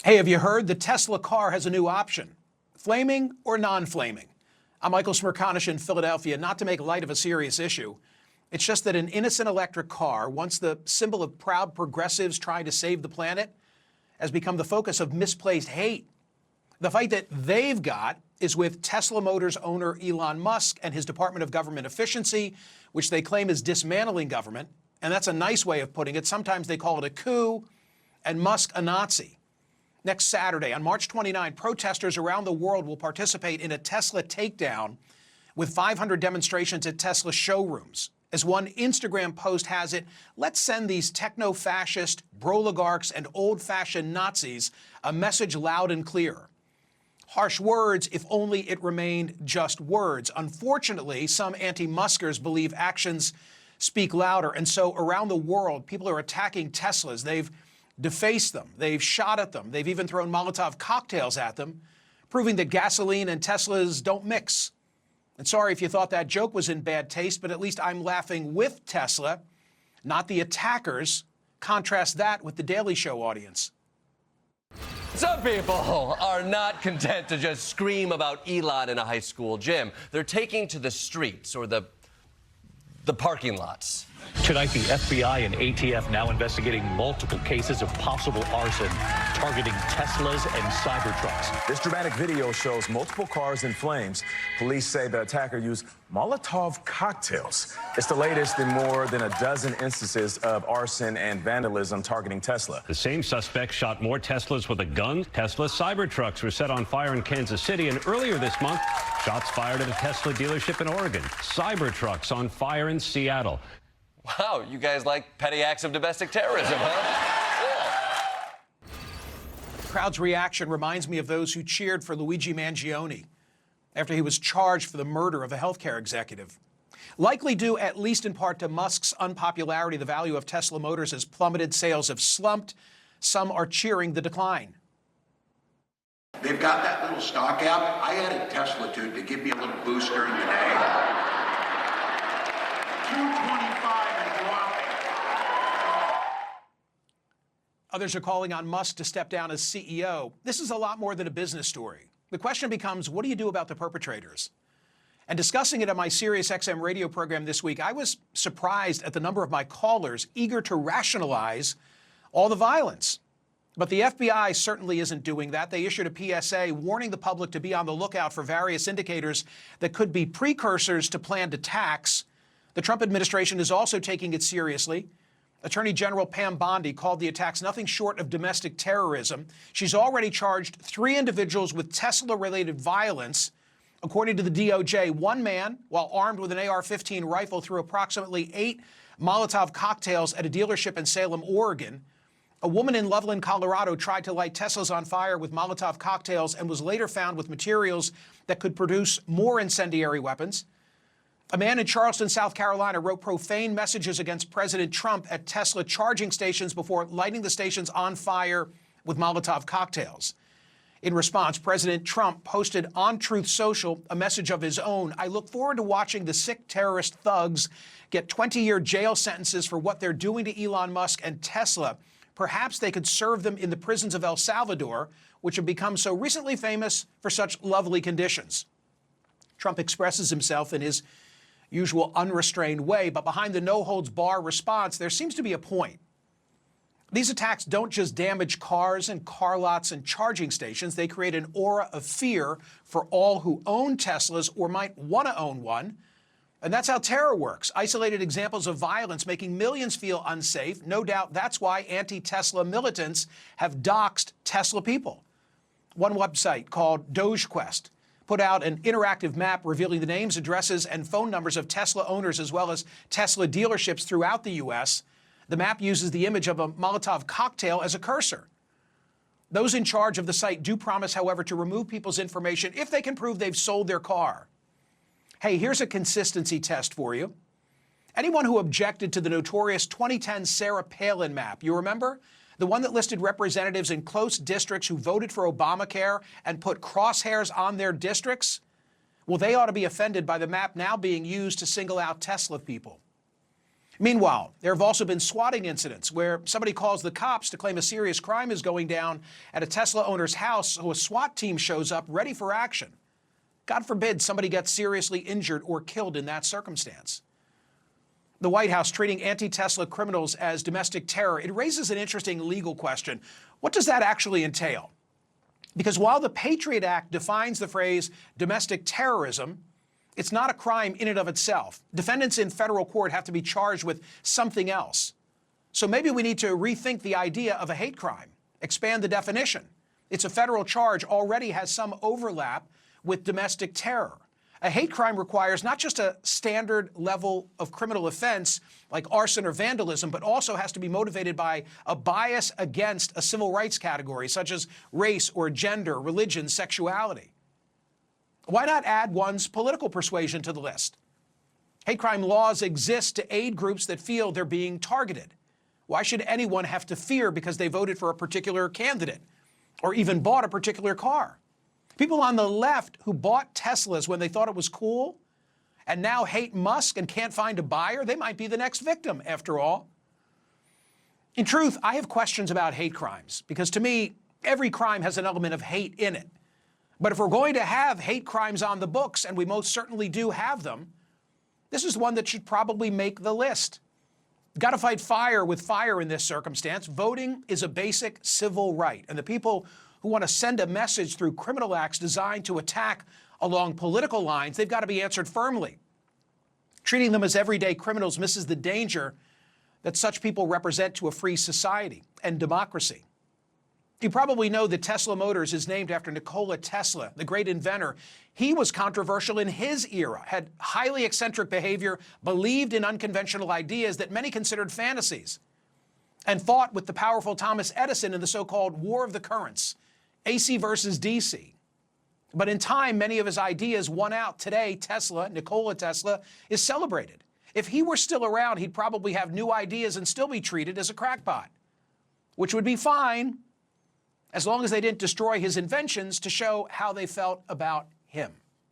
Hey, have you heard? The Tesla car has a new option. Flaming or non-flaming? I'm Michael Smerconish in Philadelphia, not to make light of a serious issue. It's just that an innocent electric car, once the symbol of proud progressives trying to save the planet, has become the focus of misplaced hate. The fight that they've got is with Tesla Motors owner Elon Musk and his Department of Government Efficiency, which they claim is dismantling government. And that's a nice way of putting it. Sometimes they call it a coup, and Musk a Nazi. Next Saturday, on March 29, protesters around the world will participate in a Tesla takedown with 500 demonstrations at Tesla showrooms. As one Instagram post has it, let's send these techno-fascist, broligarchs, and old-fashioned Nazis a message loud and clear. Harsh words, if only it remained just words. Unfortunately, some anti-Muskers believe actions speak louder, and so around the world, people are attacking Teslas. They've defaced them, they've shot at them, they've even thrown Molotov cocktails at them, proving that gasoline and Teslas don't mix. And sorry if you thought that joke was in bad taste, but at least I'm laughing with Tesla, not the attackers. Contrast that with the Daily Show audience. Some people are not content to just scream about Elon in a high school gym. They're taking to the streets or the parking lots. Tonight, the FBI and ATF now investigating multiple cases of possible arson targeting Teslas and Cybertrucks. This dramatic video shows multiple cars in flames. Police say the attacker used Molotov cocktails. It's the latest in more than a dozen instances of arson and vandalism targeting Tesla. The same suspect shot more Teslas with a gun. Tesla Cybertrucks were set on fire in Kansas City, and earlier this month, shots fired at a Tesla dealership in Oregon. Cybertrucks on fire in Seattle. Wow, you guys like petty acts of domestic terrorism, huh? The crowd's reaction reminds me of those who cheered for Luigi Mangione after he was charged for the murder of a healthcare executive. Likely due, at least in part, to Musk's unpopularity, the value of Tesla Motors has plummeted, sales have slumped. Some are cheering the decline. They've got that little stock app. I added Tesla to give me a little boost during the day. 225 and dropping. Others are calling on Musk to step down as CEO. This is a lot more than a business story. The question becomes, what do you do about the perpetrators? And discussing it on my SiriusXM radio program this week, I was surprised at the number of my callers eager to rationalize all the violence. But the FBI certainly isn't doing that. They issued a PSA warning the public to be on the lookout for various indicators that could be precursors to planned attacks. The Trump administration is also taking it seriously. Attorney General Pam Bondi called the attacks nothing short of domestic terrorism. She's already charged 3 individuals with Tesla-related violence. According to the DOJ, one man, while armed with an AR-15 rifle, threw approximately 8 Molotov cocktails at a dealership in Salem, Oregon. A woman in Loveland, Colorado, tried to light Teslas on fire with Molotov cocktails and was later found with materials that could produce more incendiary weapons. A man in Charleston, South Carolina, wrote profane messages against President Trump at Tesla charging stations before lighting the stations on fire with Molotov cocktails. In response, President Trump posted on Truth Social a message of his own. I look forward to watching the sick terrorist thugs get 20-year jail sentences for what they're doing to Elon Musk and Tesla. Perhaps they could serve them in the prisons of El Salvador, which have become so recently famous for such lovely conditions. Trump expresses himself in his usual unrestrained way, but behind the no-holds-bar response, there seems to be a point. These attacks don't just damage cars and car lots and charging stations. They create an aura of fear for all who own Teslas or might want to own one. And that's how terror works. Isolated examples of violence making millions feel unsafe. No doubt that's why anti-Tesla militants have doxed Tesla people. One website called DogeQuest put out an interactive map revealing the names, addresses, and phone numbers of Tesla owners as well as Tesla dealerships throughout the U.S. The map uses the image of a Molotov cocktail as a cursor. Those in charge of the site do promise, however, to remove people's information if they can prove they've sold their car. Hey, here's a consistency test for you. Anyone who objected to the notorious 2010 Sarah Palin map, you remember? The one that listed representatives in close districts who voted for Obamacare and put crosshairs on their districts? Well, they ought to be offended by the map now being used to single out Tesla people. Meanwhile, there have also been swatting incidents where somebody calls the cops to claim a serious crime is going down at a Tesla owner's house, so a SWAT team shows up ready for action. God forbid somebody gets seriously injured or killed in that circumstance. The White House treating anti-Tesla criminals as domestic terror, it raises an interesting legal question. What does that actually entail? Because while the Patriot Act defines the phrase domestic terrorism, it's not a crime in and of itself. Defendants in federal court have to be charged with something else. So maybe we need to rethink the idea of a hate crime, expand the definition. It's a federal charge, already has some overlap with domestic terror. A hate crime requires not just a standard level of criminal offense like arson or vandalism, but also has to be motivated by a bias against a civil rights category, such as race or gender, religion, sexuality. Why not add one's political persuasion to the list? Hate crime laws exist to aid groups that feel they're being targeted. Why should anyone have to fear because they voted for a particular candidate or even bought a particular car? People on the left who bought Teslas when they thought it was cool and now hate Musk and can't find a buyer, they might be the next victim, after all. In truth, I have questions about hate crimes because to me, every crime has an element of hate in it. But if we're going to have hate crimes on the books, and we most certainly do have them, this is one that should probably make the list. Got to fight fire with fire in this circumstance. Voting is a basic civil right, and the people who want to send a message through criminal acts designed to attack along political lines, they've got to be answered firmly. Treating them as everyday criminals misses the danger that such people represent to a free society and democracy. You probably know that Tesla Motors is named after Nikola Tesla, the great inventor. He was controversial in his era, had highly eccentric behavior, believed in unconventional ideas that many considered fantasies, and fought with the powerful Thomas Edison in the so-called War of the Currents, AC versus DC. But in time, many of his ideas won out. Today, Tesla, Nikola Tesla, is celebrated. If he were still around, he'd probably have new ideas and still be treated as a crackpot, which would be fine as long as they didn't destroy his inventions to show how they felt about him.